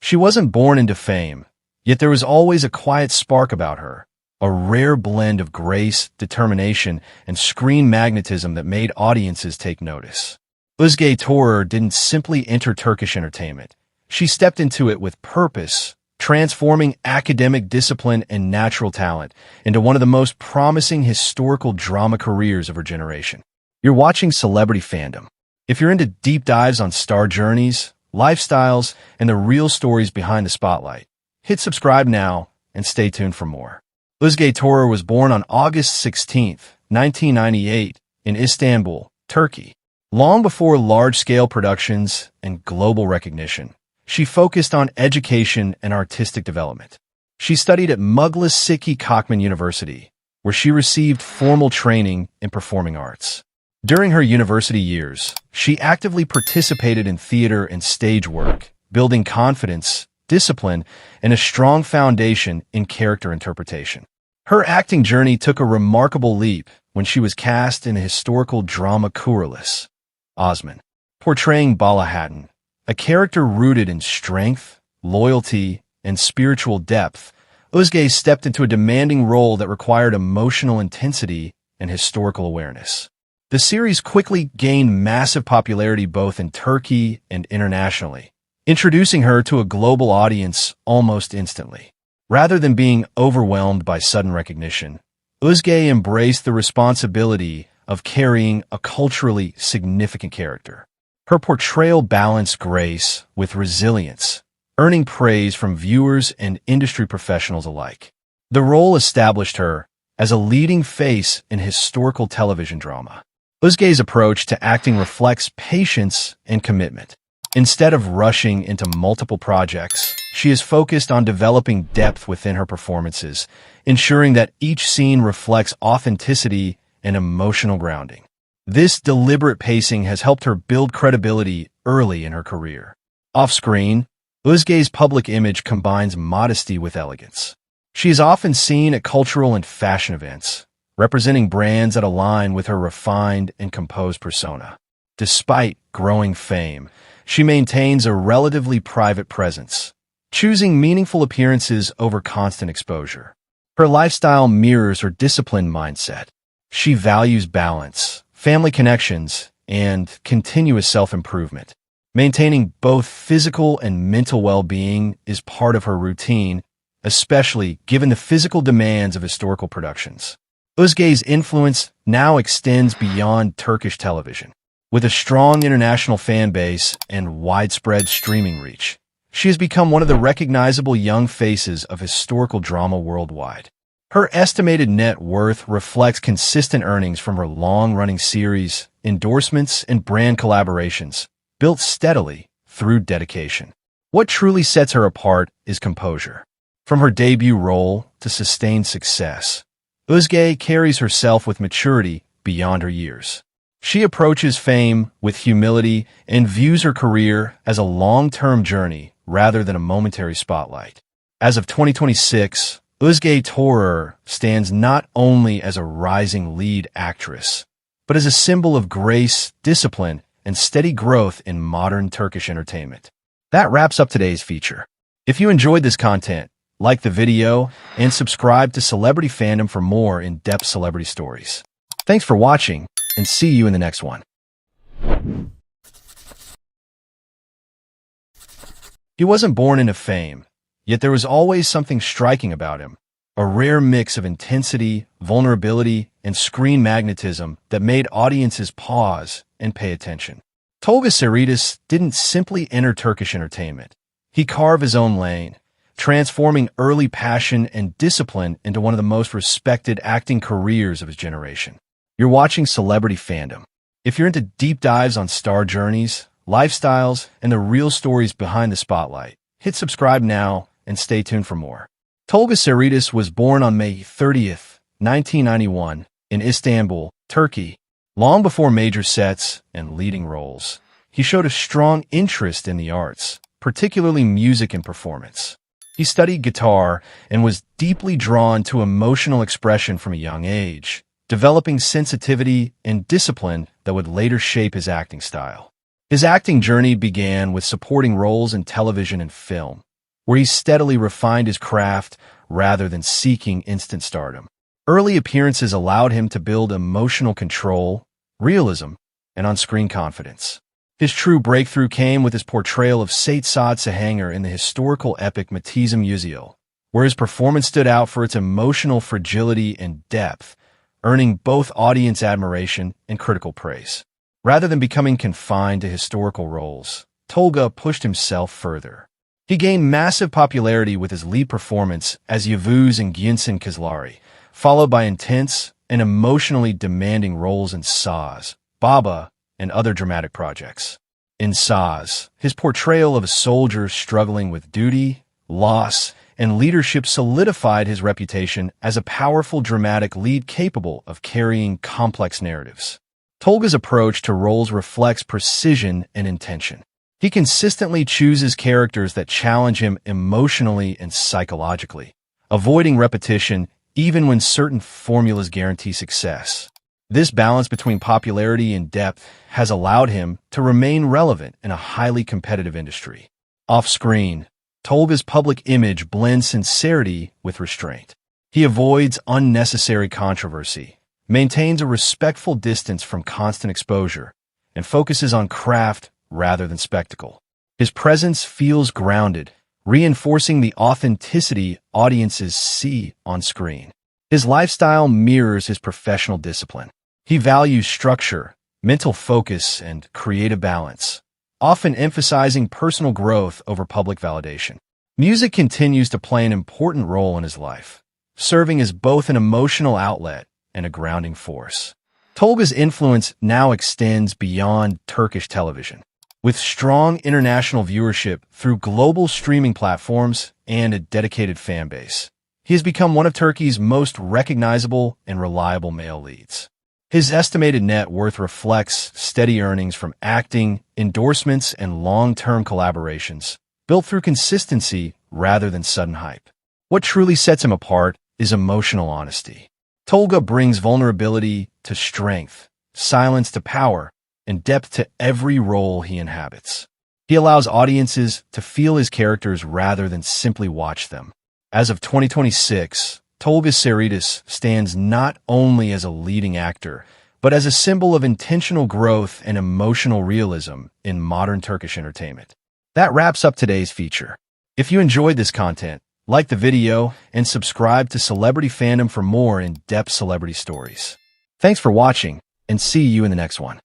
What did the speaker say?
She wasn't born into fame, yet there was always a quiet spark about her, a rare blend of grace, determination, and screen magnetism that made audiences take notice. Özge Törer didn't simply enter Turkish entertainment. She stepped into it with purpose, transforming academic discipline and natural talent into one of the most promising historical drama careers of her generation. You're watching Celebrity Fandom. If you're into deep dives on star journeys, lifestyles, and the real stories behind the spotlight, hit subscribe now and stay tuned for more. Özge Törer was born on August 16, 1998, in Istanbul, Turkey. Long before large-scale productions and global recognition, she focused on education and artistic development. She studied at Muglis Siki Kochman University, where she received formal training in performing arts. During her university years, she actively participated in theater and stage work, building confidence, discipline, and a strong foundation in character interpretation. Her acting journey took a remarkable leap when she was cast in the historical drama Kuruluş Osman, portraying Bala Hatun, a character rooted in strength, loyalty, and spiritual depth. Özge stepped into a demanding role that required emotional intensity and historical awareness. The series quickly gained massive popularity both in Turkey and internationally, introducing her to a global audience almost instantly. Rather than being overwhelmed by sudden recognition, Özge embraced the responsibility of carrying a culturally significant character. Her portrayal balanced grace with resilience, earning praise from viewers and industry professionals alike. The role established her as a leading face in historical television drama. Özge's approach to acting reflects patience and commitment. Instead of rushing into multiple projects, she is focused on developing depth within her performances, ensuring that each scene reflects authenticity and emotional grounding. This deliberate pacing has helped her build credibility early in her career. Off-screen, Özge's public image combines modesty with elegance. She is often seen at cultural and fashion events, representing brands that align with her refined and composed persona. Despite growing fame, she maintains a relatively private presence, choosing meaningful appearances over constant exposure. Her lifestyle mirrors her disciplined mindset. She values balance, family connections, and continuous self-improvement. Maintaining both physical and mental well-being is part of her routine, especially given the physical demands of historical productions. Özge's influence now extends beyond Turkish television. With a strong international fan base and widespread streaming reach, she has become one of the recognizable young faces of historical drama worldwide. Her estimated net worth reflects consistent earnings from her long-running series, endorsements, and brand collaborations, built steadily through dedication. What truly sets her apart is composure. From her debut role to sustained success, Özge carries herself with maturity beyond her years. She approaches fame with humility and views her career as a long-term journey rather than a momentary spotlight. As of 2026, Özge Törer stands not only as a rising lead actress, but as a symbol of grace, discipline, and steady growth in modern Turkish entertainment. That wraps up today's feature. If you enjoyed this content, like the video and subscribe to Celebrity Fandom for more in-depth celebrity stories. Thanks for watching, and see you in the next one. He wasn't born into fame, yet there was always something striking about him, a rare mix of intensity, vulnerability, and screen magnetism that made audiences pause and pay attention. Tolga Sarıtaş didn't simply enter Turkish entertainment. He carved his own lane, transforming early passion and discipline into one of the most respected acting careers of his generation. You're watching Celebrity Fandom. If you're into deep dives on star journeys, lifestyles, and the real stories behind the spotlight, hit subscribe now and stay tuned for more. Tolga Sarıtaş was born on May 30th, 1991, in Istanbul, Turkey. Long before major sets and leading roles, he showed a strong interest in the arts, particularly music and performance. He studied guitar and was deeply drawn to emotional expression from a young age, developing sensitivity and discipline that would later shape his acting style. His acting journey began with supporting roles in television and film, where he steadily refined his craft rather than seeking instant stardom. Early appearances allowed him to build emotional control, realism, and on-screen confidence. His true breakthrough came with his portrayal of Sait Saad Sahanger in the historical epic Matizm Yüzyıl, where his performance stood out for its emotional fragility and depth, earning both audience admiration and critical praise. Rather than becoming confined to historical roles, Tolga pushed himself further. He gained massive popularity with his lead performance as Yavuz in Günsin Kızları, followed by intense and emotionally demanding roles in Saz, Baba, and other dramatic projects. In Saz, his portrayal of a soldier struggling with duty, loss, and leadership solidified his reputation as a powerful dramatic lead capable of carrying complex narratives. Tolga's approach to roles reflects precision and intention. He consistently chooses characters that challenge him emotionally and psychologically, avoiding repetition even when certain formulas guarantee success. This balance between popularity and depth has allowed him to remain relevant in a highly competitive industry. Off-screen, Tolga's public image blends sincerity with restraint. He avoids unnecessary controversy, maintains a respectful distance from constant exposure, and focuses on craft rather than spectacle. His presence feels grounded, reinforcing the authenticity audiences see on screen. His lifestyle mirrors his professional discipline. He values structure, mental focus, and creative balance, often emphasizing personal growth over public validation. Music continues to play an important role in his life, serving as both an emotional outlet and a grounding force. Tolga's influence now extends beyond Turkish television. With strong international viewership through global streaming platforms and a dedicated fan base, he has become one of Turkey's most recognizable and reliable male leads. His estimated net worth reflects steady earnings from acting, endorsements, and long-term collaborations, built through consistency rather than sudden hype. What truly sets him apart is emotional honesty. Tolga brings vulnerability to strength, silence to power, and depth to every role he inhabits. He allows audiences to feel his characters rather than simply watch them. As of 2026, Tolga Sarıtaş stands not only as a leading actor, but as a symbol of intentional growth and emotional realism in modern Turkish entertainment. That wraps up today's feature. If you enjoyed this content, like the video and subscribe to Celebrity Fandom for more in-depth celebrity stories. Thanks for watching, and see you in the next one.